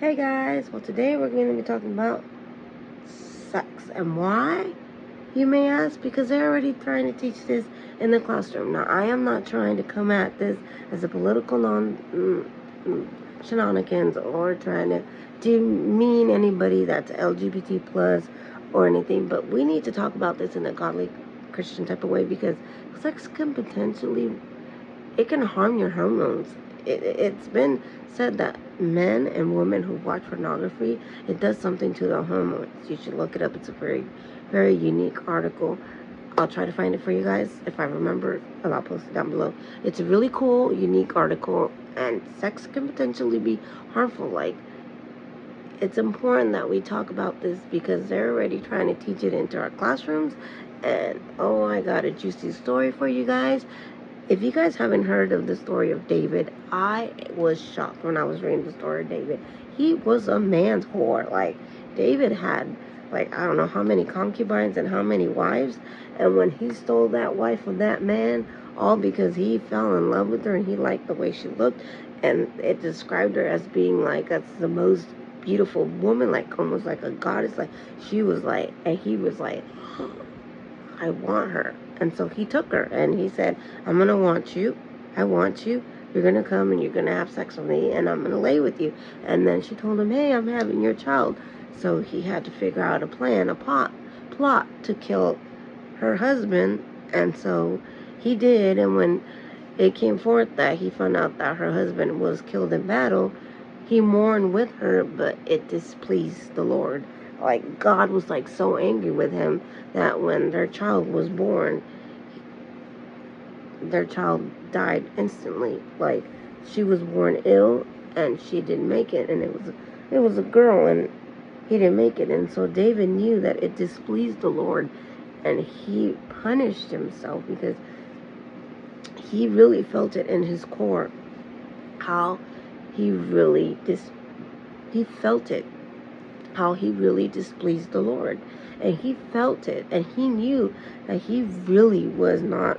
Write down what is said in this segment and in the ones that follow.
Hey guys, well today we're going to be talking about sex. And why, you may ask? Because they're already trying to teach this in the classroom. Now, I am not trying to come at this as a political shenanigans or trying to demean anybody that's LGBT plus or anything, but we need to talk about this in a godly Christian type of way, because sex can potentially, it can harm your hormones. It's been said that men and women who watch pornography, it does something to their hormones. You should look it up. It's a very, very unique article. I'll try to find it for you guys. If I remember, I'll post it down below. It's a really cool, unique article, and sex can potentially be harmful. Like, it's important that we talk about this because they're already trying to teach it into our classrooms. And oh, I got a juicy story for you guys. If you guys haven't heard of the story of David, I was shocked when I was reading the story of David. He was a man's whore. Like, David had, like, I don't know how many concubines and how many wives. And when he stole that wife of that man, all because he fell in love with her and he liked the way she looked. And it described her as being like, that's the most beautiful woman, like almost like a goddess. Like, she was like, and he was like, I want her. And so he took her and he said, I'm going to want you. I want you. You're going to come and you're going to have sex with me and I'm going to lay with you. And then she told him, hey, I'm having your child. So he had to figure out a plan, a plot to kill her husband. And so he did. And when it came forth that he found out that her husband was killed in battle, he mourned with her, but it displeased the Lord. Like, God was like so angry with him that when their child was born, their child died instantly. Like, she was born ill and she didn't make it, and it was a girl and he didn't make it. And so David knew that it displeased the Lord, and he punished himself because he really felt it in his core how he really he felt it, how he really displeased the Lord. And he felt it, and he knew that he really was not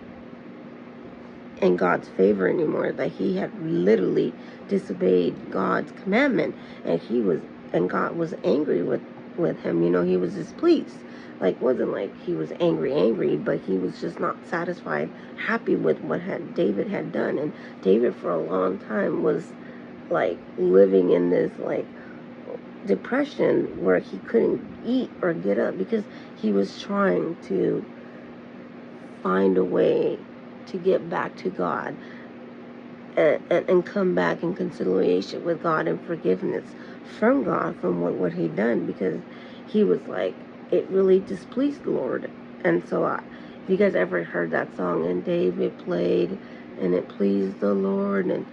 in God's favor anymore, that he had literally disobeyed God's commandment, and God was angry with him. You know, he was displeased. Like, wasn't like he was angry, but he was just not satisfied, happy with what David had done. And David for a long time was like living in this like depression where he couldn't eat or get up because he was trying to find a way to get back to God and come back in conciliation with God and forgiveness from God from what he'd done, because he was like, it really displeased the Lord. And so if you guys ever heard that song, and David played and it pleased the Lord, and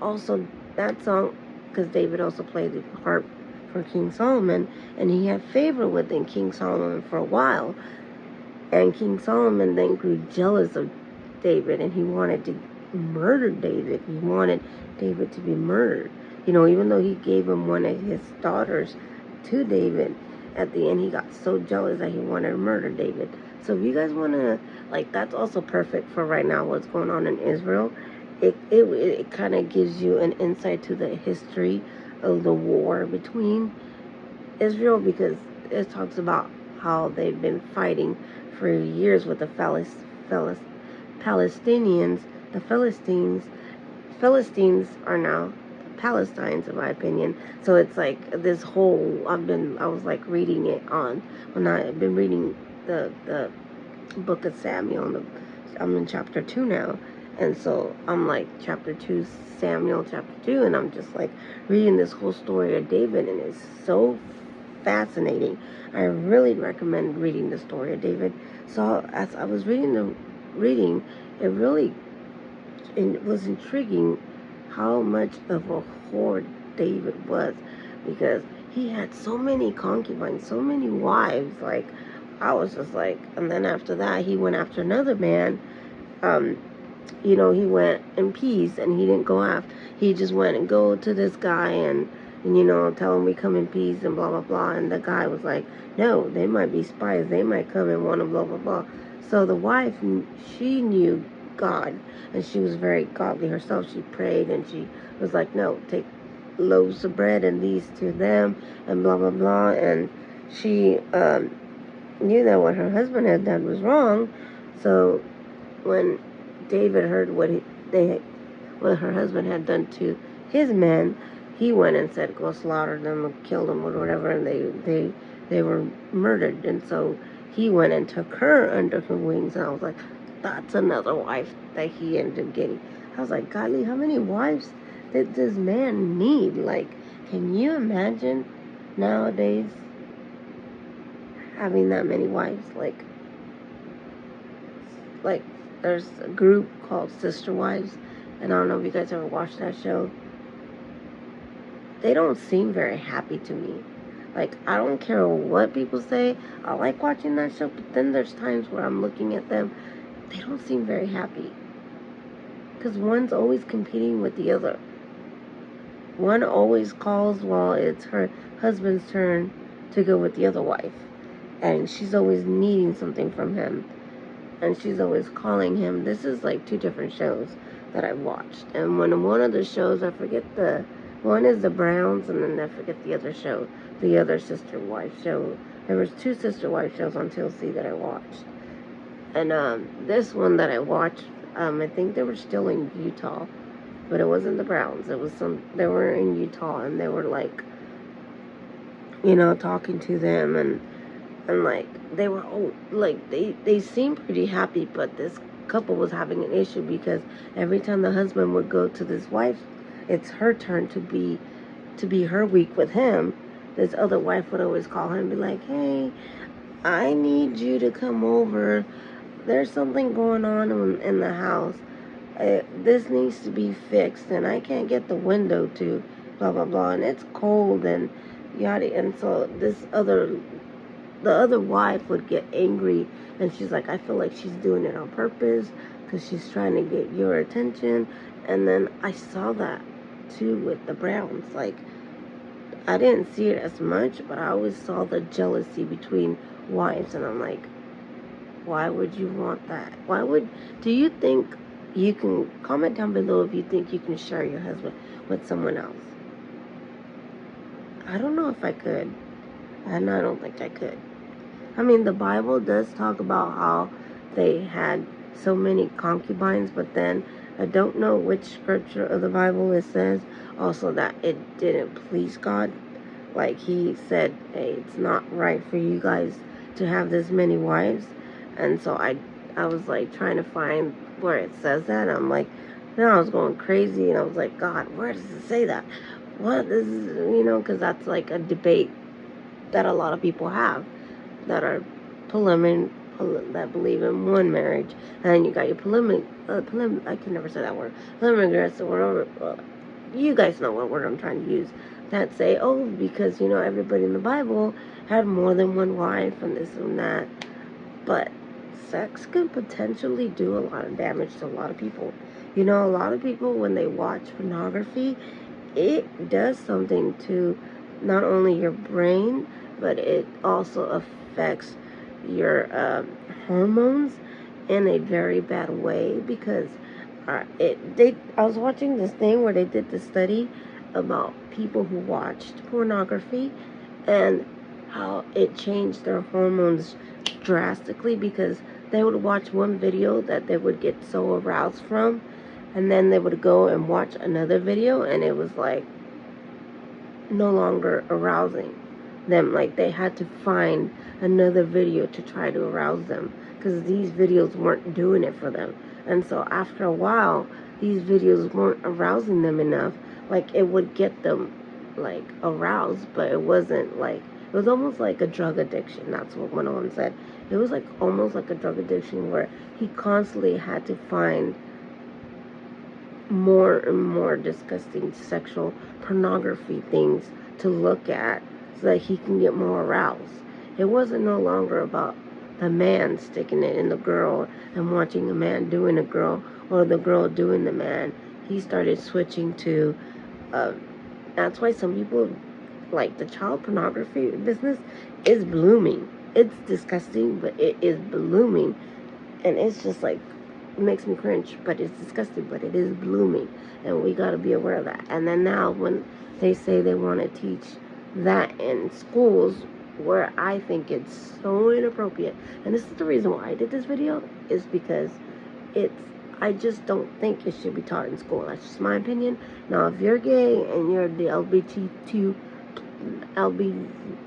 also that song, because David also played the harp for King Solomon, and he had favor with King Solomon for a while. And King Solomon then grew jealous of David, and he wanted to murder David. He wanted David to be murdered. You know, even though he gave him one of his daughters to David, at the end he got so jealous that he wanted to murder David. So if you guys want to, like, that's also perfect for right now what's going on in Israel. It kind of gives you an insight to the history of the war between Israel, because it talks about how they've been fighting for years with the Palestinians. The Philistines are now Palestinians, in my opinion. So it's like this whole, I was like reading it when I've been reading the book of Samuel, I'm in chapter 2 now. And so I'm like chapter 2, Samuel chapter 2, and I'm just like reading this whole story of David, and it's so fascinating. I really recommend reading the story of David. So as I was reading, it was intriguing how much of a whore David was, because he had so many concubines, so many wives. Like, I was just like, and then after that, he went after another man. You know, he went in peace, and he didn't go after. He just went and go to this guy and you know, tell him we come in peace and blah blah blah. And the guy was like, no, they might be spies. They might come and want to blah blah blah. So the wife, she knew God, and she was very godly herself. She prayed, and she was like, no, loaves of bread and these to them and blah blah blah. And she knew that what her husband had done was wrong. So when David heard what her husband had done to his men, he went and said, "Go slaughter them and kill them or whatever," and they were murdered. And so he went and took her under her wings. And I was like, that's another wife that he ended up getting. I was like, golly, how many wives did this man need? Like, can you imagine nowadays having that many wives? Like there's a group called Sister Wives, and I don't know if you guys ever watched that show. They don't seem very happy to me. Like, I don't care what people say. I like watching that show, but then there's times where I'm looking at them, they don't seem very happy. Because one's always competing with the other. One always calls while it's her husband's turn to go with the other wife. And she's always needing something from him. And she's always calling him. This is like two different shows that I've watched. And when one of the shows, I forget one is the Browns, and then I forget the other show, the other Sister Wife show. There was two Sister Wife shows on TLC that I watched. And this one that I watched, I think they were still in Utah, but it wasn't the Browns. They were in Utah, and they were like, talking to them, and like they were they seemed pretty happy, but this couple was having an issue because every time the husband would go to this wife, it's her turn to be her week with him. This other wife would always call him and be like, "Hey, I need you to come over. There's something going on in the house. This needs to be fixed, and I can't get the window to blah blah blah, and it's cold and yada." And so the other wife would get angry, and she's like, "I feel like she's doing it on purpose because she's trying to get your attention." And then I saw that too with the Browns. Like, I didn't see it as much, but I always saw the jealousy between wives, and I'm like, why would you want that? Do you think you can, comment down below if you think you can share your husband with someone else? I don't know if I could, and I don't think I could. I mean, the Bible does talk about how they had so many concubines, but then I don't know which scripture of the Bible it says also that it didn't please God. Like, he said, hey, it's not right for you guys to have this many wives. And so I was like trying to find where it says that. I'm like, then I was going crazy, and I was like, God, where does it say that? What is, because that's like a debate that a lot of people have that are that believe in one marriage, and then you got your I can never say that word, polygamous, or whatever. You guys know what word I'm trying to use, that say, oh, because everybody in the Bible had more than one wife and this and that. But sex can potentially do a lot of damage to a lot of people. A lot of people, when they watch pornography, it does something to not only your brain, but it also affects your hormones in a very bad way, because I was watching this thing where they did this study about people who watched pornography and how it changed their hormones drastically, because they would watch one video that they would get so aroused from, and then they would go and watch another video, and it was like no longer arousing them. Like, they had to find another video to try to arouse them, because these videos weren't doing it for them. And so after a while, these videos weren't arousing them enough. Like, it would get them like aroused, but it wasn't like, it was almost like a drug addiction. That's what one of them said. It was like almost like a drug addiction, where he constantly had to find more and more disgusting sexual pornography things to look at so that he can get more aroused. It wasn't no longer about the man sticking it in the girl and watching the man doing the girl, or the girl doing the man. He started switching to that's why some people, like, the child pornography business is blooming. It's disgusting, but it is blooming. And it's just like, it makes me cringe, but it's disgusting, but it is blooming, and we got to be aware of that. And then now, when they say they want to teach that in schools, where I think it's so inappropriate. And this is the reason why I did this video, is because I just don't think it should be taught in school. That's just my opinion. Now, if you're gay and you're the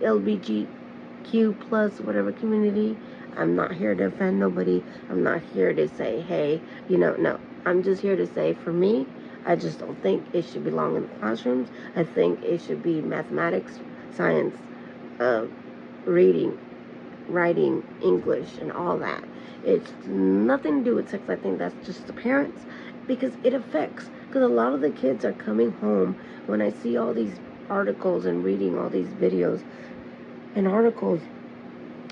LBGQ plus whatever community, I'm not here to offend nobody. I'm not here to say, hey, no. I'm just here to say, for me, I just don't think it should belong in the classrooms. I think it should be mathematics, science, reading, writing, English, and all that. It's nothing to do with sex. I think that's just the parents, because it affects. Because a lot of the kids are coming home, when I see all these articles and reading all these videos and articles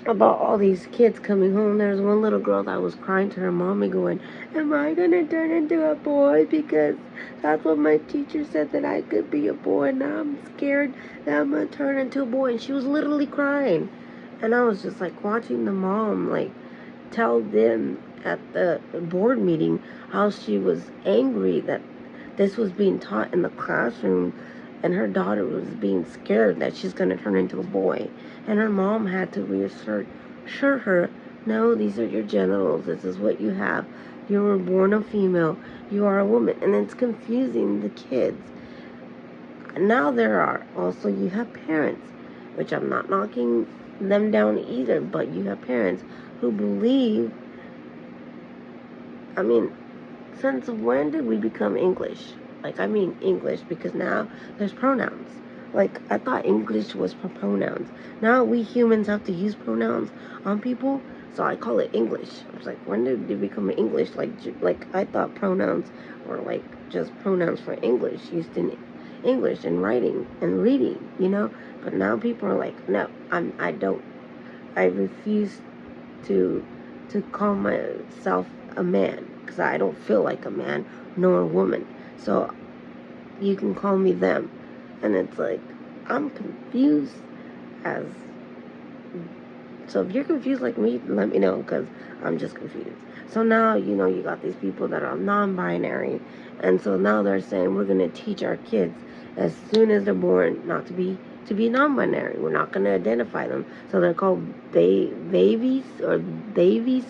about all these kids coming home. There's one little girl that was crying to her mommy going, am I going to turn into a boy? Because that's what my teacher said, that I could be a boy. Now I'm scared that I'm going to turn into a boy. And she was literally crying. And I was just like watching the mom like tell them at the board meeting how she was angry that this was being taught in the classroom, and her daughter was being scared that she's going to turn into a boy. And her mom had to reassure her, no, these are your genitals. This is what you have. You were born a female. You are a woman. And it's confusing the kids. Now you have parents, which I'm not knocking them down either, but you have parents who believe, since when did we become English? English, because now there's pronouns. I thought English was for pronouns. Now we humans have to use pronouns on people, so I call it English. I was like, when did it become English? I thought pronouns were just pronouns for English, used in English and writing and reading, But now people are like, no, I refuse to call myself a man, because I don't feel like a man nor a woman. So you can call me them. And it's like, I'm confused so if you're confused like me, let me know, because I'm just confused. So now, you got these people that are non-binary, and so now they're saying we're going to teach our kids as soon as they're born not to be non-binary. We're not going to identify them. So they're called babies or babies.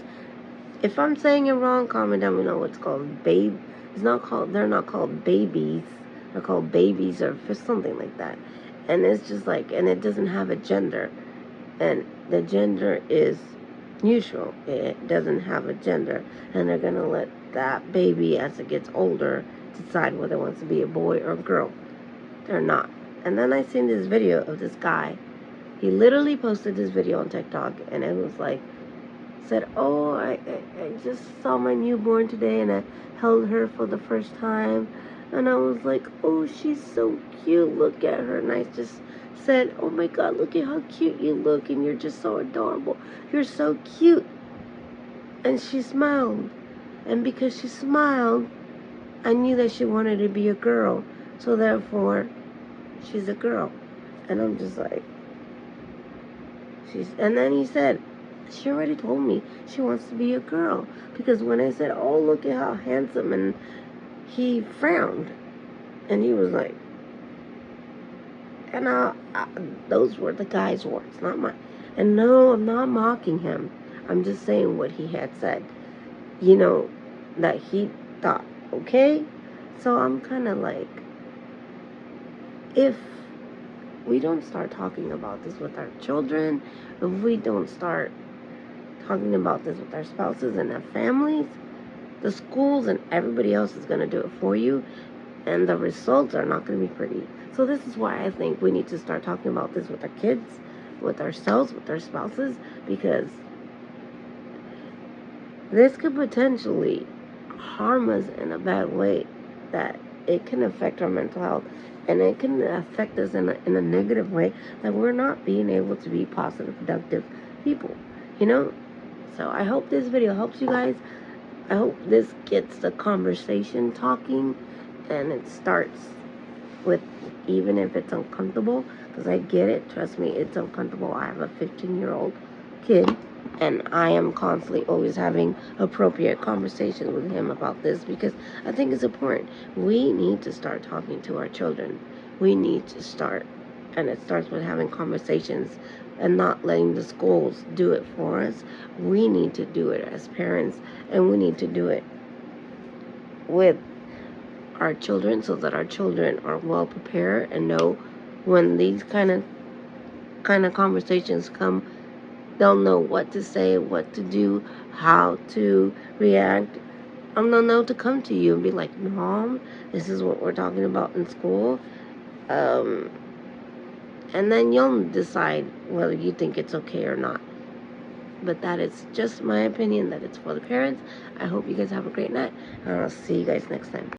If I'm saying it wrong, comment down below. It's called they're not called babies. They're called babies or something like that. And it's just and it doesn't have a gender. And the gender is neutral. It doesn't have a gender. And they're going to let that baby, as it gets older, decide whether it wants to be a boy or a girl. They're not. And then I seen this video of this guy. He literally posted this video on TikTok, and it was said, oh, I just saw my newborn today, and I held her for the first time, and I was like, oh, she's so cute, look at her. And I just said, oh my God, look at how cute you look, and you're just so adorable, you're so cute. And she smiled, and because she smiled, I knew that she wanted to be a girl, so therefore she's a girl. And I'm just like, and then he said, she already told me she wants to be a girl. Because when I said, oh, look at how handsome, and he frowned, and he was like, and those were the guy's words, not mine. And no, I'm not mocking him. I'm just saying what he had said, that he thought, okay? So I'm kind of like, if we don't start talking about this with our children, if we don't start talking about this with our spouses and our families, the schools and everybody else is going to do it for you, and the results are not going to be pretty. So this is why I think we need to start talking about this with our kids, with ourselves, with our spouses, because this could potentially harm us in a bad way, that it can affect our mental health, and it can affect us in a negative way, that we're not being able to be positive, productive people, So I hope this video helps you guys. I hope this gets the conversation talking, and it starts with, even if it's uncomfortable, because I get it, trust me, it's uncomfortable. I have a 15-year-old kid, and I am constantly always having appropriate conversations with him about this, because I think it's important. We need to start talking to our children. we need to start. And it starts with having conversations and not letting the schools do it for us. We need to do it as parents, and we need to do it with our children so that our children are well prepared and know when these kind of conversations come, they'll know what to say, what to do, how to react. They'll know to come to you and be like, Mom, this is what we're talking about in school. And then you'll decide whether you think it's okay or not. But that is just my opinion, that it's for the parents. I hope you guys have a great night, and I'll see you guys next time.